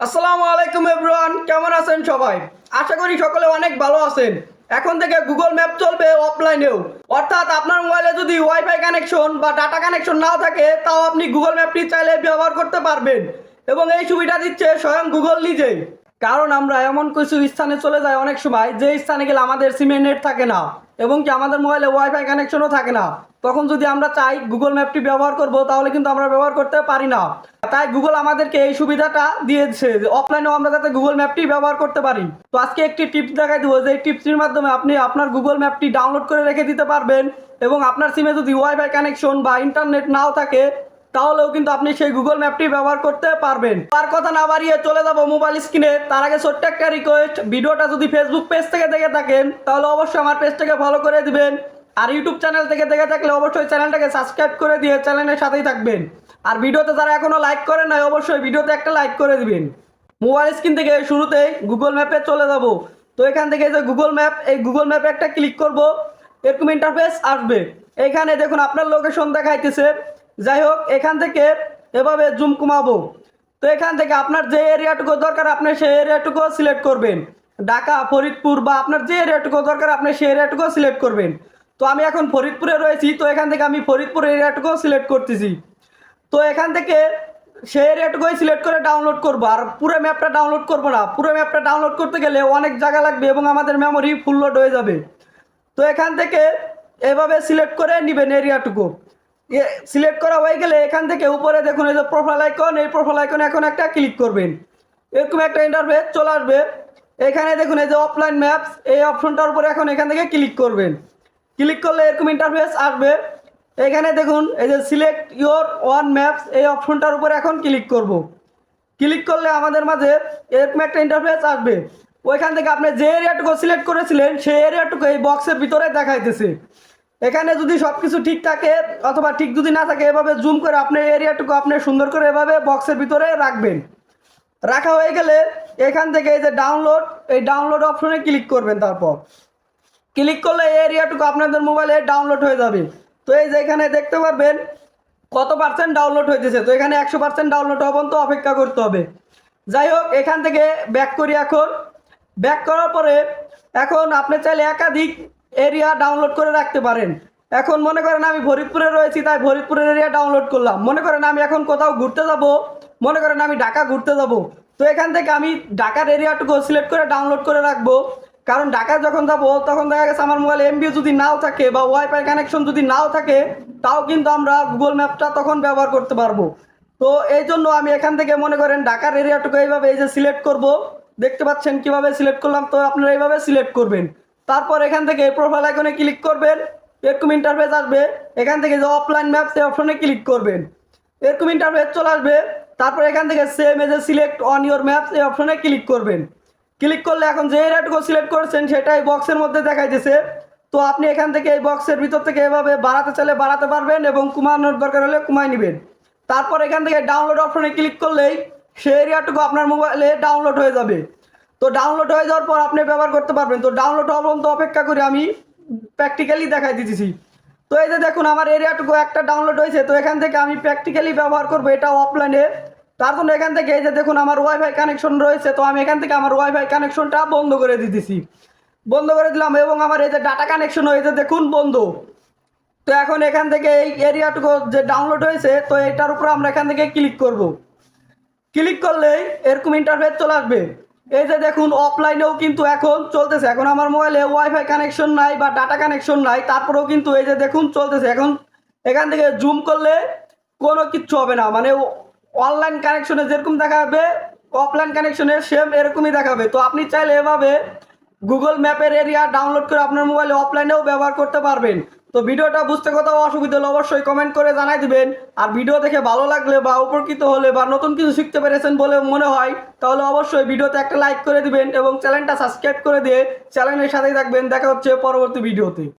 আসসালামু আলাইকুম এভরিওয়ান, কেমন আছেন সবাই? আশা করি সকলে অনেক ভালো আছেন। এখন থেকে গুগল ম্যাপ চলবে অফলাইনেও, অর্থাৎ আপনার মোবাইলে যদি ওয়াইফাই কানেকশন বা ডাটা কানেকশন নাও থাকে তাও আপনি গুগল ম্যাপটি চাইলে ব্যবহার করতে পারবেন। এবং এই সুবিধা দিচ্ছে স্বয়ং গুগল নিজেই। কারণ আমরা এমন কিছু স্থানে চলে যাই অনেক সময় যে স্থানে গেলে আমাদের সিমে নেট থাকে না এবং কি আমাদের মোবাইলে ওয়াইফাই কানেকশনও থাকে না। তখন যদি আমরা চাই গুগল ম্যাপটি ব্যবহার করব তাহলে কিন্তু আমরা ব্যবহার করতে পারি না। তাই গুগল আমাদেরকে এই সুবিধাটা দিয়েছে যে অফলাইনেও আমরা যাতে গুগল ম্যাপটি ব্যবহার করতে পারি। তো আজকে একটি টিপস দেখাই দেবো যে এই টিপসটির মাধ্যমে আপনি আপনার গুগল ম্যাপটি ডাউনলোড করে রেখে দিতে পারবেন এবং আপনার সিমে যদি ওয়াইফাই কানেকশন বা ইন্টারনেট নাও থাকে তাহলেও কিন্তু আপনি সেই গুগল ম্যাপটি ব্যবহার করতে পারবেন। তার কথা না বাড়িয়ে চলে যাব মোবাইল স্ক্রিনে। তার আগে ছোট্ট একটা রিকোয়েস্ট, ভিডিওটা যদি ফেসবুক পেজ থেকে দেখে থাকেন তাহলে অবশ্যই আমার পেজটাকে ফলো করে দিবেন, আর ইউটিউব চ্যানেল থেকে দেখে থাকলে অবশ্যই চ্যানেলটাকে সাবস্ক্রাইব করে দিয়ে চ্যানেলের সাথেই থাকবেন। আর ভিডিওতে যারা এখনও লাইক করেন নাই অবশ্যই ভিডিওতে একটা লাইক করে দিবেন। মোবাইল স্ক্রিন থেকে শুরুতেই গুগল ম্যাপে চলে যাব। তো এখান থেকে যে গুগল ম্যাপ, এই গুগল ম্যাপে একটা ক্লিক করব, এরকম ইন্টারফেস আসবে। এখানে দেখুন আপনার লোকেশন দেখাইতেছে। যাই হোক, এখান থেকে এভাবে জুম কমাবো। তো এখান থেকে আপনার যে এরিয়াটুকু দরকার আপনি সেই এরিয়াটুকু সিলেক্ট করবেন, ঢাকা, ফরিদপুর বা আপনার যে এরিয়াটুকু দরকার আপনি সেই এরিয়াটুকু সিলেক্ট করবেন। তো আমি এখন ফরিদপুরে রয়েছি, তো এখান থেকে আমি ফরিদপুর এরিয়াটুকু সিলেক্ট করতেছি। তো এখান থেকে সেই এরিয়াটুকুই সিলেক্ট করে ডাউনলোড করবো, আর পুরো ম্যাপটা ডাউনলোড করবো না। পুরো ম্যাপটা ডাউনলোড করতে গেলে অনেক জায়গা লাগবে এবং আমাদের মেমোরি ফুল লোড হয়ে যাবে। তো এখান থেকে এভাবে সিলেক্ট করে নেবেন এরিয়াটুকু। সিলেক্ট করা হয়ে গেলে এখান থেকে উপরে দেখুন এই যে প্রোফাইল আইকন, এই প্রোফাইল আইকনে এখন একটা ক্লিক করবেন। এরকম একটা ইন্টারফেস চলে আসবে। এখানে দেখুন এই যে অফলাইন ম্যাপস, এই অপশনটার উপরে এখন এখান থেকে ক্লিক করবেন। ক্লিক করলে এরকম ইন্টারফেস আসবে। এখানে দেখুন এই যে সিলেক্ট ইওর ওয়ান ম্যাপস, এই অপশনটার উপরে এখন ক্লিক করব। ক্লিক করলে আমাদের মাঝে এরকম একটা ইন্টারফেস আসবে। ওইখান থেকে আপনি যে এরিয়াটুকু সিলেক্ট করেছিলেন সেই এরিয়াটুকু এই বক্সের ভিতরে দেখাইতেছে। এখানে যদি সব কিছু ঠিক থাকে অথবা ঠিক যদি না থাকে এভাবে জুম করে আপনার এরিয়াটুকু আপনি সুন্দর করে এভাবে বক্সের ভিতরে রাখবেন। রাখা হয়ে গেলে এখান থেকে এই যে ডাউনলোড, এই ডাউনলোড অপশনে ক্লিক করবেন। তারপর ক্লিক করলে এই এরিয়াটুকু আপনাদের মোবাইলে ডাউনলোড হয়ে যাবে। তো এই যে এখানে দেখতে পারবেন কত পার্সেন্ট ডাউনলোড হইতেছে। তো এখানে 100% ডাউনলোড হওয়া পর্যন্ত অপেক্ষা করতে হবে। যাই হোক, এখান থেকে ব্যাক করি। এখন ব্যাক করার পরে এখন আপনি চাইলে একাধিক এরিয়া ডাউনলোড করে রাখতে পারেন। এখন মনে করেন আমি ফরিদপুরে রয়েছি, তাই ফরিদপুরের এরিয়া ডাউনলোড করলাম। মনে করেন আমি এখন কোথাও ঘুরতে যাব, মনে করেন আমি ঢাকা ঘুরতে যাব, তো এখান থেকে আমি ঢাকার এরিয়াটুকু সিলেক্ট করে ডাউনলোড করে রাখবো। কারণ ঢাকায় যখন যাব তখন দেখা গেছে আমার মোবাইলে এমবি যদি নাও থাকে বা ওয়াইফাই কানেকশন যদি নাও থাকে তাও কিন্তু আমরা গুগল ম্যাপটা তখন ব্যবহার করতে পারবো। তো এই জন্য আমি এখান থেকে মনে করেন ঢাকার এরিয়াটুকু এইভাবে এই যে সিলেক্ট করব। দেখতে পাচ্ছেন কিভাবে সিলেক্ট করলাম, তো আপনারা এইভাবে সিলেক্ট করবেন। তারপর এখান থেকে প্রোফাইল আইকনে ক্লিক করবেন, এরকম ইন্টারফেস আসবে। এখান থেকে যে অফলাইন ম্যাপস এই অপশনে ক্লিক করবেন, এরকম ইন্টারফেস চলে আসবে। তারপর এখান থেকে same as A select on your maps এই অপশনে ক্লিক করবেন। ক্লিক করলে এখন যে এরিয়াটুকু সিলেক্ট করেছেন সেটা এই বক্সের মধ্যে দেখাইতেছে। তো আপনি এখান থেকে এই বক্সের ভিতর থেকে এভাবে বাড়াতে চাইলে বাড়াতে পারবেন এবং কমানোর দরকার হলে কমাই নেবেন। তারপর এখান থেকে ডাউনলোড অপশনে ক্লিক করলেই সেই এরিয়াটুকু আপনার মোবাইলে ডাউনলোড হয়ে যাবে। তো ডাউনলোড হয়ে যাওয়ার পর আপনি ব্যবহার করতে পারবেন। তো ডাউনলোড হওয়া পর্যন্ত অপেক্ষা করে আমি প্র্যাকটিক্যালি দেখাই দিতেছি। তো এই যে দেখুন আমার এরিয়াটুকু একটা ডাউনলোড হয়েছে। তো এখান থেকে আমি প্র্যাকটিক্যালি ব্যবহার করবো এটা অফলাইনে। তার জন্য এখান থেকে এই যে দেখুন আমার ওয়াইফাই কানেকশন রয়েছে, তো আমি এখান থেকে আমার ওয়াইফাই কানেকশনটা বন্ধ করে দিতেছি। বন্ধ করে দিলাম এবং আমার এই যে ডাটা কানেকশন হয়েছে দেখুন বন্ধ। তো এখন এখান থেকে এই এরিয়াটুকু যে ডাউনলোড হয়েছে তো এটার উপর আমরা এখান থেকে ক্লিক করব। ক্লিক করলেই এরকম ইন্টারফেস চলে আসবে। এই যে দেখুন অফলাইনেও কিন্তু এখন চলতেছে। এখন আমার মোবাইলে ওয়াইফাই কানেকশন নাই বা ডাটা কানেকশন নাই, তারপরেও কিন্তু এই যে দেখুন চলতেছে। এখন এখান থেকে জুম করলে কোনো কিচ্ছু হবে না, মানে অনলাইন কানেকশনে যেরকম দেখাবে অফলাইন কানেকশনে সেম এরকমই দেখাবে। তো আপনি চাইলে এভাবে গুগল ম্যাপের এরিয়া ডাউনলোড করে আপনার মোবাইলে অফলাইনেও ব্যবহার করতে পারবেন। তো ভিডিওটা বুঝতে কোথাও অসুবিধা হলে অবশ্যই কমেন্ট করে জানাই দিবেন। আর ভিডিও দেখে ভালো লাগলে বা উপকৃত হলে বা নতুন কিছু শিখতে পেরেছেন বলে মনে হয় তাহলে অবশ্যই ভিডিওতে একটা লাইক করে দিবেন এবং চ্যানেলটা সাবস্ক্রাইব করে দিয়ে চ্যানেলের সাথেই থাকবেন। দেখা হচ্ছে পরবর্তী ভিডিওতে।